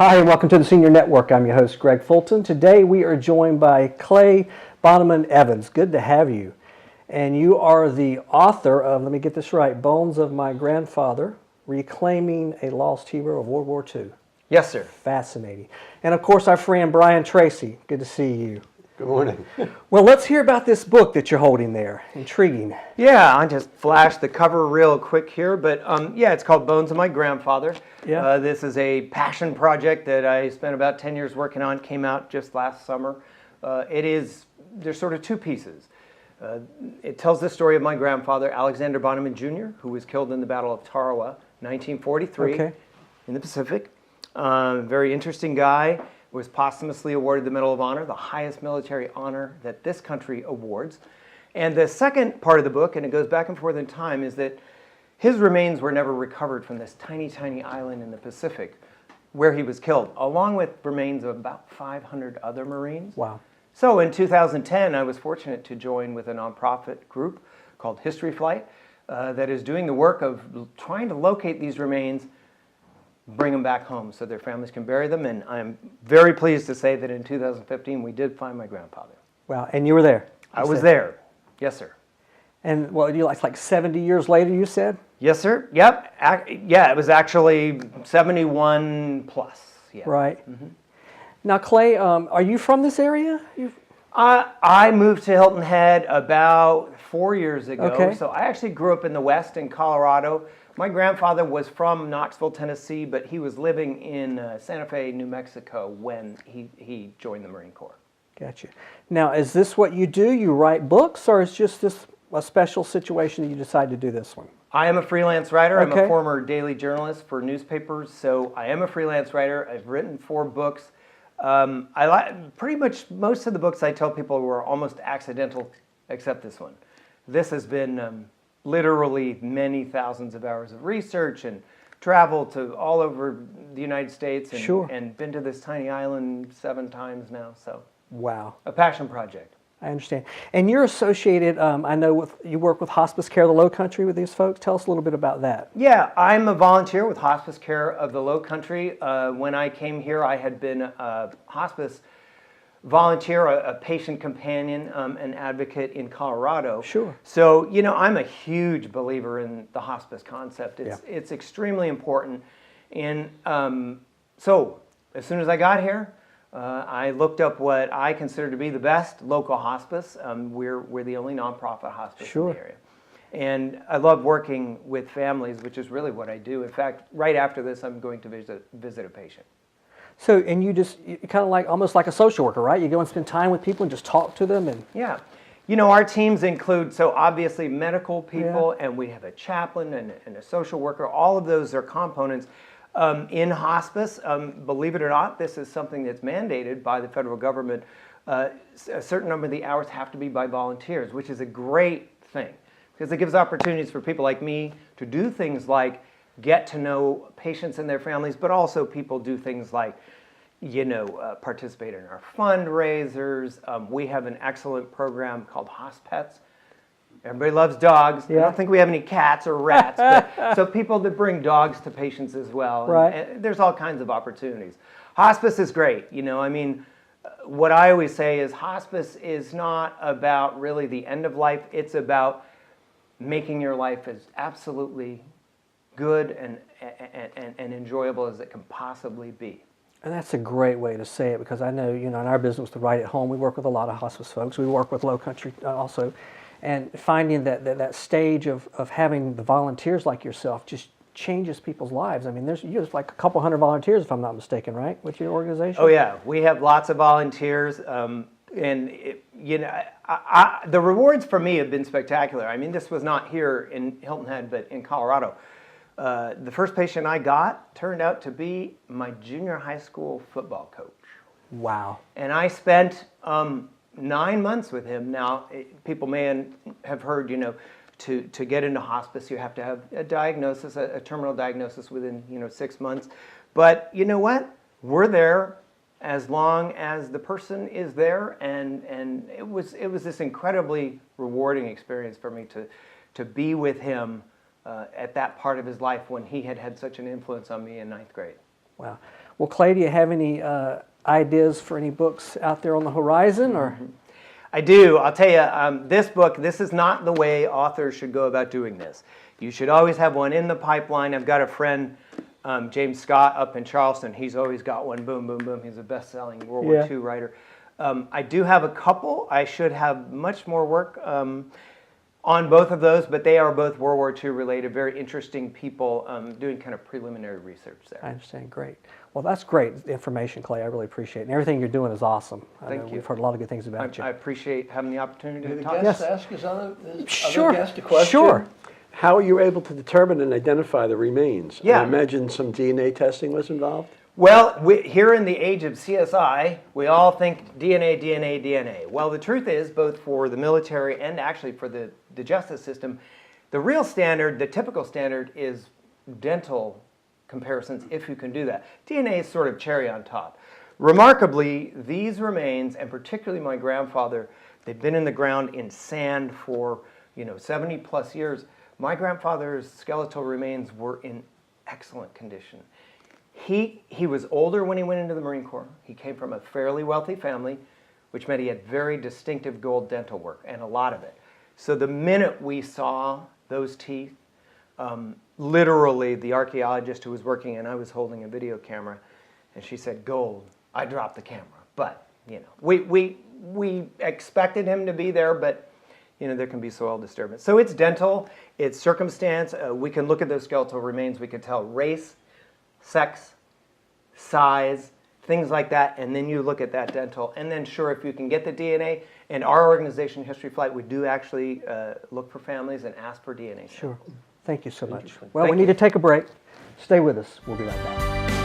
Hi, and welcome to the Senior Network. I'm your host, Greg Fulton. Today we are joined by Clay Bonnyman Evans. Good to have you. And you are the author of, let me get this right, Bones of My Grandfather, Reclaiming a Lost Hero of World War II. Yes, sir. Fascinating. And of course, our friend Brian Tracy. Good to see you. Good morning. Well, let's hear about this book that you're holding there. Intriguing. Yeah, I'll just flash the cover real quick here, but yeah, it's called Bones of My Grandfather. Yeah. This is a passion project that I spent about 10 years working on, came out just last summer. There's sort of two pieces. It tells the story of my grandfather, Alexander Bonnyman Jr., who was killed in the Battle of Tarawa, 1943, in the Pacific. Very interesting guy. Was posthumously awarded the Medal of Honor, the highest military honor that this country awards. And the second part of the book, and it goes back and forth in time, is that his remains were never recovered from this tiny, tiny island in the Pacific where he was killed, along with remains of about 500 other Marines. Wow. So in 2010, I was fortunate to join with a nonprofit group called History Flight that is doing the work of trying to locate these remains, bring them back home so their families can bury them. And I'm very pleased to say that in 2015, we did find my grandfather. Wow, and you were there? I was there. Yes, sir. And what, you like 70 years later, you said? Yes, sir. Yep. Yeah, it was actually 71 plus. Yeah. Right. Mm-hmm. Now, Clay, are you from this area? I moved to Hilton Head about 4 years ago. Okay. So I actually grew up in the West in Colorado. My grandfather was from Knoxville, Tennessee, but he was living in Santa Fe, New Mexico when he joined the Marine Corps. Gotcha. Now, is this what you do? You write books, or is just this a special situation that you decide to do this one? I am a freelance writer. Okay. I'm a former daily journalist for newspapers, so I am a freelance writer. I've written 4 books. I like pretty much most of the books I tell people were almost accidental, except this one. This has been literally many thousands of hours of research and travel to all over the United States and, Sure. and been to this tiny island 7 times now. So, wow, a passion project. I understand. And you're associated, I know, you work with Hospice Care of the Low Country with these folks. Tell us a little bit about that. Yeah, I'm a volunteer with Hospice Care of the Low Country. When I came here, I had been a hospice volunteer, a patient companion, an advocate in Colorado. Sure. So, you know, I'm a huge believer in the hospice concept. It's extremely important. And so, as soon as I got here, I looked up what I consider to be the best local hospice. We're the only nonprofit hospice in the area. And I love working with families, which is really what I do. In fact, right after this, I'm going to visit a patient. So, and you kind of like, almost like a social worker, right? You go and spend time with people and just talk to them and... Yeah. You know, our teams include, so obviously medical people, and we have a chaplain and a social worker. All of those are components. In hospice, believe it or not, this is something that's mandated by the federal government. A certain number of the hours have to be by volunteers, which is a great thing because it gives opportunities for people like me to do things like get to know patients and their families, but also people do things like, you know, participate in our fundraisers. We have an excellent program called Hospets. Everybody loves dogs. Yeah. I don't think we have any cats or rats, but so people that bring dogs to patients as well. Right. And there's all kinds of opportunities. Hospice is great. You know, I mean, what I always say is hospice is not about really the end of life. It's about making your life as absolutely good and enjoyable as it can possibly be. And that's a great way to say it because I know, you know, in our business, the Right at Home, we work with a lot of hospice folks. We work with Low Country also. And finding that stage of having the volunteers like yourself just changes people's lives. I mean, there's like a couple hundred volunteers, if I'm not mistaken, right, with your organization? Oh, yeah. We have lots of volunteers. You know, the rewards for me have been spectacular. I mean, this was not here in Hilton Head, but in Colorado. The first patient I got turned out to be my junior high school football coach. Wow. And I spent 9 months with him. Now, people may have heard, you know, to get into hospice, you have to have a diagnosis, a terminal diagnosis within, you know, 6 months. But you know what? We're there as long as the person is there, and it was this incredibly rewarding experience for me to be with him at that part of his life when he had such an influence on me in 9th grade. Wow. Well, Clay, do you have any ideas for any books out there on the horizon, or? I do. I'll tell you, this book, this is not the way authors should go about doing this. You should always have one in the pipeline. I've got a friend, James Scott, up in Charleston. He's always got one, boom, boom, boom. He's a best-selling World War II writer. I do have a couple. I should have much more work on both of those, but they are both World War II related, very interesting people doing kind of preliminary research there. I understand. Great. Well, that's great information, Clay. I really appreciate it. And everything you're doing is awesome. Thank you. We've heard a lot of good things about you. I appreciate having the opportunity Do to the talk. guests ask his other Sure. guest a question? Sure. How are you able to determine and identify the remains? Yeah. I imagine some DNA testing was involved? Well, here in the age of CSI, we all think DNA, DNA, DNA. Well, the truth is, both for the military and actually for the justice system, the real standard, the typical standard, is dental comparisons, if you can do that. DNA is sort of cherry on top. Remarkably, these remains, and particularly my grandfather, they've been in the ground in sand for 70 plus years. My grandfather's skeletal remains were in excellent condition. He was older when he went into the Marine Corps. He came from a fairly wealthy family, which meant he had very distinctive gold dental work, and a lot of it. So the minute we saw those teeth, literally the archaeologist who was working, and I was holding a video camera, and she said, "Gold." I dropped the camera. But, we expected him to be there, but there can be soil disturbance. So it's dental, it's circumstance. We can look at those skeletal remains. We can tell race, sex, size, things like that, and then you look at that dental. And then sure, if you can get the DNA, and our organization, History Flight, we do actually look for families and ask for DNA. Sure. Thank you so much. Well, we need to take a break. Stay with us. We'll be right back.